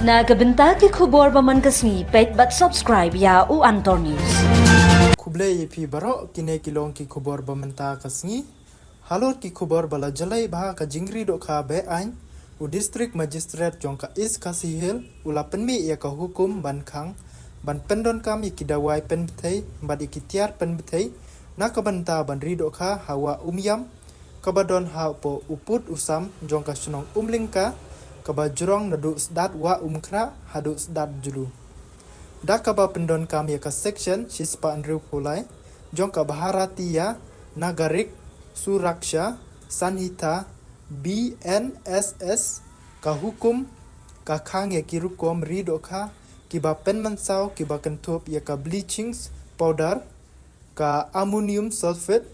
Nagabenta ki khubor baman kasni pet but subscribe ya u Antor News. Kuble yepi baro kine kilong ki khubor bamenta kasngi halor ki khubor bala jalai bah ka jingri do kha be ain u district magistrate jongka is kasi hil ula penmi ya ka hukum ban khang ban pendon kam ki dawai pen bthei bad ki tiar pen bthei na ka banta ban ri do kha hawa umyam kabadon ha po uput usam jongka sunong umlingka kaba jurong nadu sdat wa umkra hadu sdat julu dakaba pendon kam ya ka section shispa andrew pulai jongka baharatia nagarik suraksha sanhita BNSS ka hukum ka khang ya kirukom rido kha kiba penmansau kiba kentup ya ka bleaching powder ka ammonium sulfate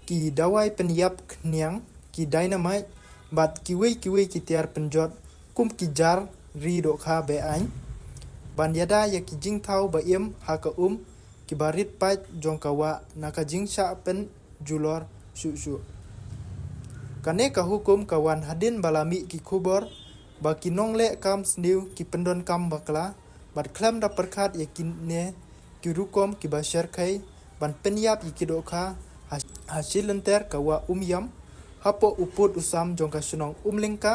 ki dawai penyap knyang ki dynamite bat kiwi ki tiar penjot kum ki jar rido kha be ain ban yada ya ki jing thau ba im ha ka ki barit pat jongkawa naka jing sha pen julor shu kane ka hukum kawan hadin balami ki khubor ba ki nongle kam sniu ki pendon kam bakla bat klam da perkhat ya kinne ki rukom ki ba share khai ban penyap ki dokha hasil lenter kawa yam hapo uput usam jongka sunong umlingka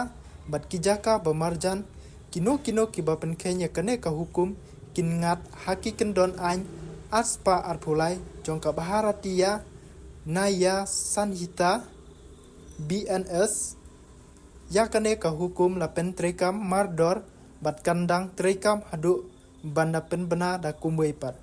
bat kijaka bamarjan kino ki ba penkenya kane ka hukum kinngat haki kendon ain aspa arpulai jongka baharatia naya sanhita BNS ya kane ka hukum la pen trekam mardor bat kandang trekam hadu banda pen bena da kumwei pat